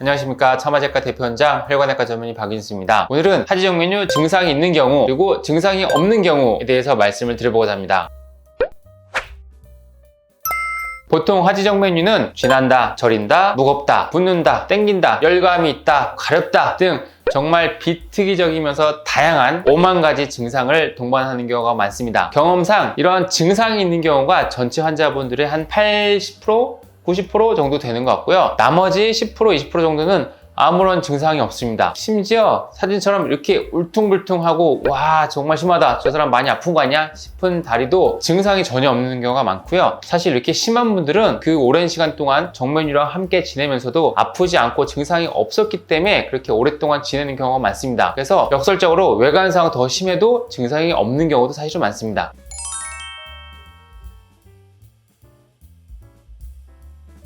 안녕하십니까. 차마제과 대표원장 혈관외과 전문의 박인수입니다. 오늘은 하지정 메뉴 증상이 있는 경우 그리고 증상이 없는 경우에 대해서 말씀을 드려보고자 합니다. 보통 하지정 메뉴는 쥐난다, 저린다, 무겁다, 붓는다, 땡긴다, 열감이 있다, 가렵다 등 정말 비특이적이면서 다양한 5만 가지 증상을 동반하는 경우가 많습니다. 경험상 이러한 증상이 있는 경우가 전체 환자분들의 한 80%, 90% 정도 되는 것 같고요. 나머지 10%, 20% 정도는 아무런 증상이 없습니다. 심지어 사진처럼 이렇게 울퉁불퉁하고 와 정말 심하다, 저 사람 많이 아픈 거 아니야 싶은 다리도 증상이 전혀 없는 경우가 많고요. 사실 이렇게 심한 분들은 그 오랜 시간 동안 정면유랑 함께 지내면서도 아프지 않고 증상이 없었기 때문에 그렇게 오랫동안 지내는 경우가 많습니다. 그래서 역설적으로 외관상 더 심해도 증상이 없는 경우도 사실 좀 많습니다.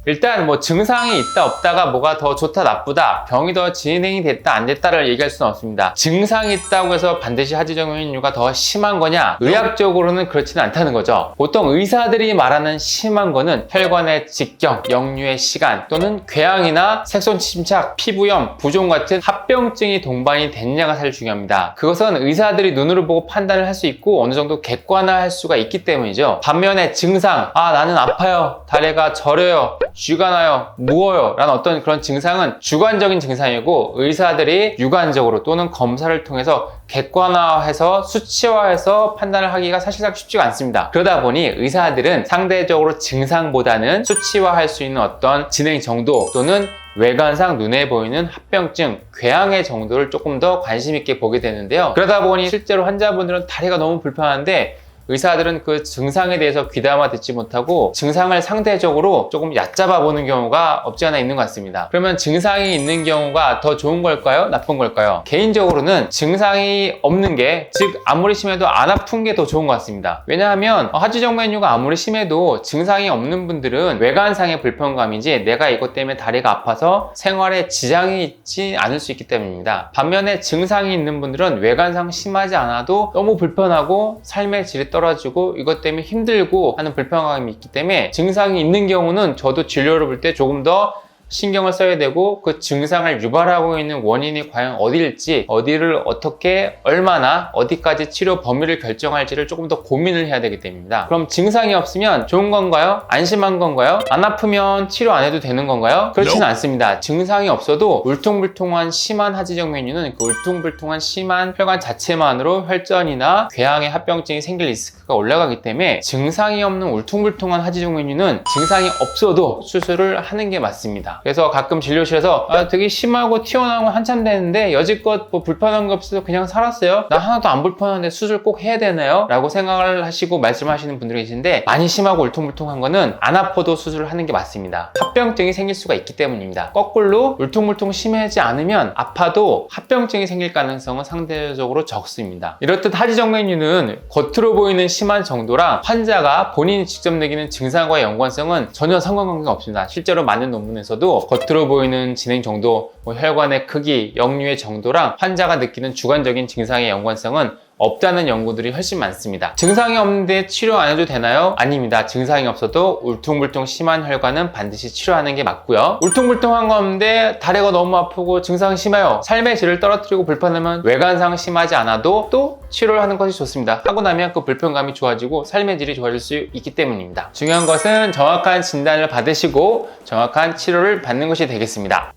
일단 증상이 있다 없다가 뭐가 더 좋다 나쁘다, 병이 더 진행이 됐다 안 됐다를 얘기할 수는 없습니다. 증상이 있다고 해서 반드시 하지정 메뉴가 더 심한 거냐? 의학적으로는 그렇지는 않다는 거죠. 보통 의사들이 말하는 심한 거는 혈관의 직경, 역류의 시간 또는 궤양이나 색소 침착, 피부염, 부종 같은 합병증이 동반이 됐냐가 사실 중요합니다. 그것은 의사들이 눈으로 보고 판단을 할 수 있고 어느 정도 객관화할 수가 있기 때문이죠. 반면에 증상, 나는 아파요, 다리가 저려요, 쥐가 나요, 무어요 라는 어떤 그런 증상은 주관적인 증상이고 의사들이 육안적으로 또는 검사를 통해서 객관화해서 수치화해서 판단을 하기가 사실상 쉽지가 않습니다. 그러다 보니 의사들은 상대적으로 증상보다는 수치화할 수 있는 어떤 진행 정도 또는 외관상 눈에 보이는 합병증, 궤양의 정도를 조금 더 관심 있게 보게 되는데요. 그러다 보니 실제로 환자분들은 다리가 너무 불편한데 의사들은 그 증상에 대해서 귀담아 듣지 못하고 증상을 상대적으로 조금 얕잡아 보는 경우가 없지 않아 있는 것 같습니다. 그러면 증상이 있는 경우가 더 좋은 걸까요? 나쁜 걸까요? 개인적으로는 증상이 없는 게, 즉 아무리 심해도 안 아픈 게 더 좋은 것 같습니다. 왜냐하면 하지정 메뉴가 아무리 심해도 증상이 없는 분들은 외관상의 불편감이지 내가 이것 때문에 다리가 아파서 생활에 지장이 있지 않을 수 있기 때문입니다. 반면에 증상이 있는 분들은 외관상 심하지 않아도 너무 불편하고 삶의 질이 떨어지고 이것 때문에 힘들고 하는 불편감이 있기 때문에 증상이 있는 경우는 저도 진료를 볼 때 조금 더 신경을 써야 되고 그 증상을 유발하고 있는 원인이 과연 어디일지, 어디를 어떻게 얼마나 어디까지 치료 범위를 결정할지를 조금 더 고민을 해야 되기 때문입니다. 그럼 증상이 없으면 좋은 건가요? 안심한 건가요? 안 아프면 치료 안 해도 되는 건가요? 그렇지는 않습니다. 증상이 없어도 울퉁불퉁한 심한 하지정 메뉴는 그 울퉁불퉁한 심한 혈관 자체만으로 혈전이나 궤양의 합병증이 생길 리스크가 올라가기 때문에 증상이 없는 울퉁불퉁한 하지정 메뉴는 증상이 없어도 수술을 하는 게 맞습니다. 그래서 가끔 진료실에서 되게 심하고 튀어나온 거 한참 되는데 여지껏 불편한 거 없어서 그냥 살았어요, 나 하나도 안 불편한데 수술 꼭 해야 되나요? 라고 생각을 하시고 말씀하시는 분들이 계신데, 많이 심하고 울퉁불퉁한 거는 안 아파도 수술을 하는 게 맞습니다. 합병증이 생길 수가 있기 때문입니다. 거꾸로 울퉁불퉁 심하지 않으면 아파도 합병증이 생길 가능성은 상대적으로 적습니다. 이렇듯 하지정 메뉴는 겉으로 보이는 심한 정도랑 환자가 본인이 직접 느끼는 증상과의 연관성은 전혀 상관관계가 없습니다. 실제로 많은 논문에서도 겉으로 보이는 진행 정도, 혈관의 크기, 역류의 정도랑 환자가 느끼는 주관적인 증상의 연관성은 없다는 연구들이 훨씬 많습니다. 증상이 없는데 치료 안 해도 되나요? 아닙니다. 증상이 없어도 울퉁불퉁 심한 혈관은 반드시 치료하는 게 맞고요. 울퉁불퉁한 거 없는데 다리가 너무 아프고 증상이 심해요, 삶의 질을 떨어뜨리고 불편하면 외관상 심하지 않아도 또 치료를 하는 것이 좋습니다. 하고 나면 그 불편감이 좋아지고 삶의 질이 좋아질 수 있기 때문입니다. 중요한 것은 정확한 진단을 받으시고 정확한 치료를 받는 것이 되겠습니다.